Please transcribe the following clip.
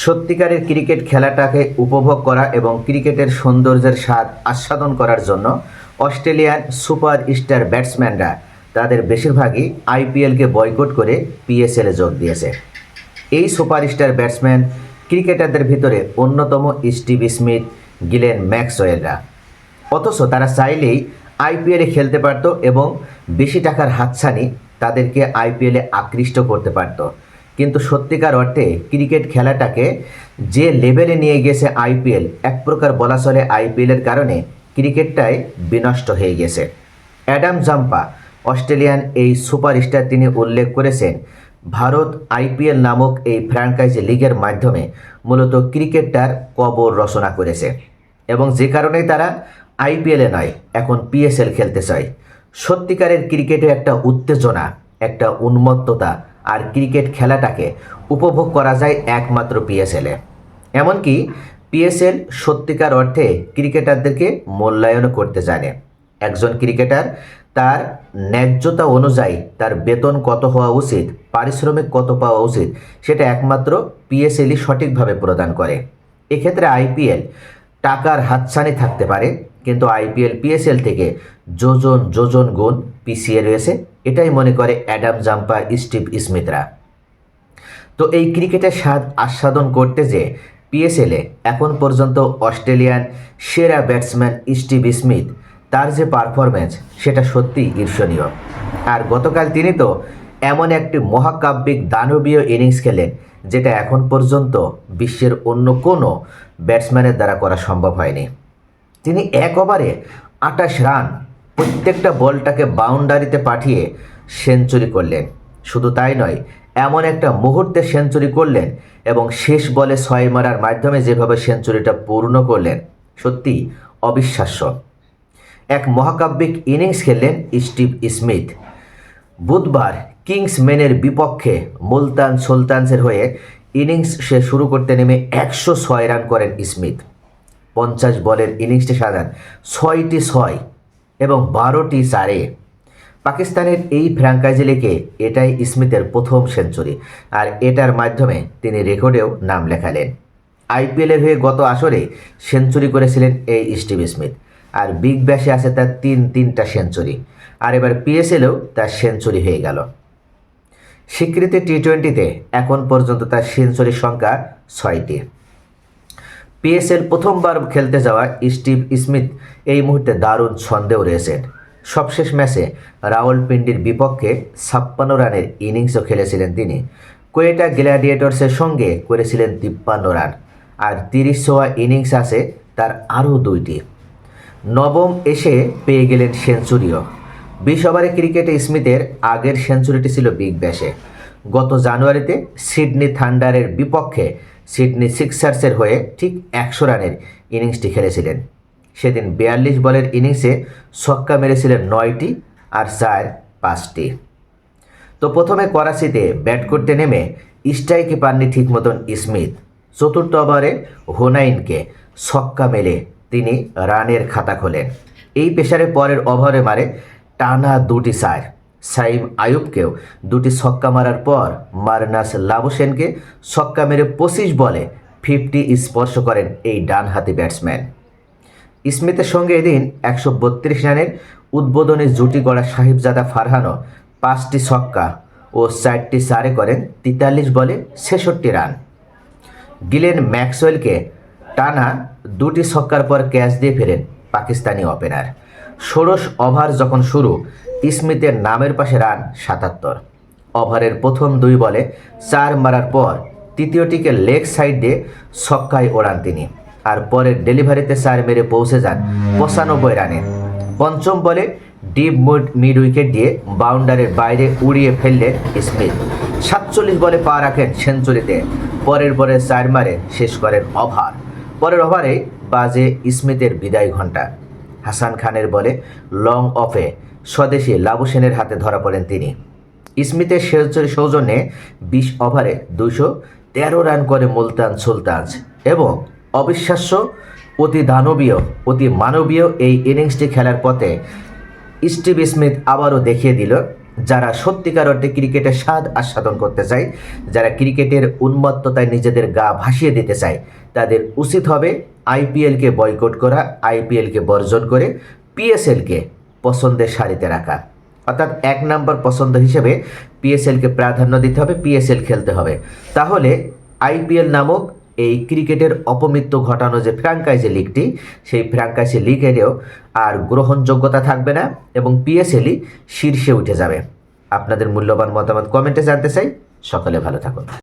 সত্যিকারের ক্রিকেট খেলাটাকে উপভোগ করা এবং ক্রিকেটের সৌন্দর্যের স্বাদ আস্বাদন করার জন্য অস্ট্রেলিয়ান সুপার স্টার ব্যাটসম্যানরা তাদের বেশিরভাগই আইপিএলকে বয়কট করে পিএসএলে যোগ দিয়েছে। এই সুপারস্টার ব্যাটসম্যান ক্রিকেটারদের ভিতরে অন্যতম স্টিভ স্মিথ, গিলেন ম্যাক্সওয়েলরা। অথচ তারা চাইলেই আইপিএলে খেলতে পারত এবং বেশি টাকার হাতছানি তাদেরকে আইপিএলে আকৃষ্ট করতে পারত। কিন্তু সত্যিকার অর্থে ক্রিকেট খেলাটাকে যে লেভেলে নিয়ে গেছে আইপিএল, এক প্রকার বলা চলে আইপিএলের কারণে ক্রিকেটটাই বিনষ্ট হয়ে গেছে। অ্যাডাম জাম্পা, অস্ট্রেলিয়ান এই সুপারস্টার, তিনি উল্লেখ করেছেন ভারত আইপিএল নামক এই ফ্র্যাঞ্চাইজি লিগের মাধ্যমে মূলত ক্রিকেটটার কবর রচনা করেছে এবং যে কারণেই তারা আইপিএলে নয় এখন পিএসএল খেলতে চায়। সত্যিকারের ক্রিকেটে একটা উত্তেজনা, একটা উন্মত্ততা আর ক্রিকেট খেলাটাকে উপভোগ করা যায় একমাত্র পিএসএলে। এমনকি পিএসএল সত্যিকার অর্থে ক্রিকেটারদেরকে মূল্যায়ন করতে জানে। একজন ক্রিকেটার তার ন্যায্যতা অনুযায়ী তার বেতন কত হওয়া উচিত, পারিশ্রমিক কত পাওয়া উচিত, সেটা একমাত্র পিএসএলই সঠিকভাবে প্রদান করে। এক্ষেত্রে আইপিএল টাকার হাতছানি থাকতে পারে, কিন্তু আইপিএল পিএসএল থেকে যোজন যোজন গুণ পিছিয়ে রয়েছে, এটাই মনে করে অ্যাডাম জাম্পা, স্টিভ স্মিথরা। তো এই ক্রিকেটের স্বাদ আস্বাদন করতে যে পিএসএলে এখন পর্যন্ত অস্ট্রেলিয়ান সেরা ব্যাটসম্যান স্টিভ স্মিথ, তার যে পারফরম্যান্স সেটা সত্যিই ঈর্ষণীয়। আর গতকাল তিনি তো এমন একটি মহাকাব্যিক দানবীয় ইনিংস খেলেন যেটা এখন পর্যন্ত বিশ্বের অন্য কোনো ব্যাটসম্যানের দ্বারা করা সম্ভব হয়নি। তিনি এক ওভারে 28 রান, প্রত্যেকটা বলটাকে বাউন্ডারিতে পাঠিয়ে সেঞ্চুরি করলেন। শুধু তাই নয়, এমন একটা মুহূর্তে সেঞ্চুরি করলেন এবং শেষ বলে 6 মারার মাধ্যমে যেভাবে সেঞ্চুরিটা পূর্ণ করলেন, সত্যি অবিশ্বাস্য। এক মহাকাব্যিক ইনিংস খেললেন স্টিভ স্মিথ। বুধবার কিংসম্যানের বিপক্ষে মুলতান সুলতানসের হয়ে ইনিংস সে শুরু করতে নেমে 106 রান করেন স্মিথ। 50 বলের ইনিংসটি সাজান 6টি 6 এবং 12টি 4-এ। পাকিস্তানের এই ফ্র্যাঞ্চাইজি লিগে এটাই স্মিথের প্রথম সেঞ্চুরি, আর এটার মাধ্যমে তিনি রেকর্ডেও নাম লেখালেন। আইপিএলের হয়ে গত আসরে সেঞ্চুরি করেছিলেন এই স্টিভ স্মিথ, আর বিগ ব্যাশে আছে তার তিনটা সেঞ্চুরি, আর এবার পিএসএলেও তার সেঞ্চুরি হয়ে গেল। স্বীকৃতি টি-20তে এখন পর্যন্ত তার সেঞ্চুরির সংখ্যা 6টি। পিএসএল প্রথমবার খেলতে যাওয়া স্টিভ স্মিথ এই মুহূর্তে দারুণ ছন্দেও রয়েছেন। সবশেষ ম্যাচে রাওয়ালপিন্ডির বিপক্ষে 56 রানের ইনিংসও খেলেছিলেন তিনি। কোয়েটা গ্ল্যাডিয়েটর্সের সঙ্গে করেছিলেন 53 রান, আর 30 ছোঁয়া ইনিংস আছে তার আরও 2টি। নবম এসে পেয়ে গেলেন সেঞ্চুরিও। 20 ওভারে ক্রিকেটে স্মিথের আগের সেঞ্চুরিটি ছিল বিগ ব্যাশে। গত জানুয়ারিতে সিডনি থান্ডারের বিপক্ষে সিডনি সিক্সার্সের হয়ে ঠিক 100 রানের ইনিংসটি খেলেছিলেন। সেদিন 42 বলের ইনিংসে ছক্কা মেরেছিলেন 9টি আর 4 5টি। তো প্রথমে করাচিতে ব্যাট করতে নেমে স্ট্রাইকে পাননি ঠিক মতন স্মিথ। চতুর্থ ওভারে হুনাইনকে ছক্কা মেলে তিনি রানের খাতা খোলেন। এই পেসারে পরের ওভারে মারে টানা 2টি 4। সাইম আয়ুবকেও 2টি ছক্কা মারার পর মার্নাস লাবুশেনকে ছক্কা মেরে 25 বলে 50 স্পর্শ করেন এই ডানহাতি ব্যাটসম্যান। স্মিথের সঙ্গে এদিন 132 রানের উদ্বোধনী জুটি গড়া সাহিবজাদা ফারহানও 5টি ছক্কা ও 4টি 4-এ করেন 43 বলে 66 রান। গিলেন ম্যাক্সওয়েলকে টানা 2টি ছক্কার পর ক্যাচ দিয়ে ফেরেন পাকিস্তানি ওপেনার। 16 ওভার যখন শুরু, স্মিথের নামের পাশে রান 77। ওভারের প্রথম 2 বলে 4 মারার পর তৃতীয়টিকে লেগ সাইড দিয়ে ছক্কায় ওড়ান তিনি, আর পরের ডেলিভারিতে 4 মেরে পৌঁছে যান 95 রানে। পঞ্চম বলে ডিপ মিড উইকেট দিয়ে বাউন্ডারির বাইরে উড়িয়ে ফেললেন স্মিথ। 47 বলে পা রাখেন সেঞ্চুরিতে। পরের 4 মারে শেষ করেন ওভার। পরের ওভারে বাজে স্মিথের বিদায় ঘণ্টা। হাসান খানের বলে লং অফে স্বদেশী লাবুশেনের হাতে ধরা পড়েন তিনি। স্মিথের সেঞ্চুরি সৌজন্যে 20 ওভারে 213 রান করে মুলতান সুলতানস এবং অবিশ্বাস্য, অতি দানবীয়, অতি মানবীয় এই ইনিংসটি খেলার পথে স্টিভ স্মিথ আবারও দেখিয়ে দিল যারা সত্যিকার অর্থে ক্রিকেটের স্বাদ আস্বাদন করতে চায়, যারা ক্রিকেটের উন্মত্ততায় নিজেদের গা ভাসিয়ে দিতে চায়, তাদের উচিত হবে আইপিএলকে বয়কট করা, আইপিএলকে বর্জন করে পিএসএলকে পছন্দের সারিতে রাখা। অর্থাৎ 1 নম্বর পছন্দ হিসেবে পিএসএলকে প্রাধান্য দিতে হবে, পিএসএল খেলতে হবে। তাহলে আইপিএল নামক এই ক্রিকেটের অপমৃত্যু ঘটানো যে ফ্র্যাঞ্চাইজি লিগটি, সেই ফ্র্যাঞ্চাইজি লিগেরও আর গ্রহণযোগ্যতা থাকবে না এবং পিএসএলই শীর্ষে উঠে যাবে। আপনাদের মূল্যবান মতামত কমেন্টে জানতে চাই। সকলে ভালো থাকুন।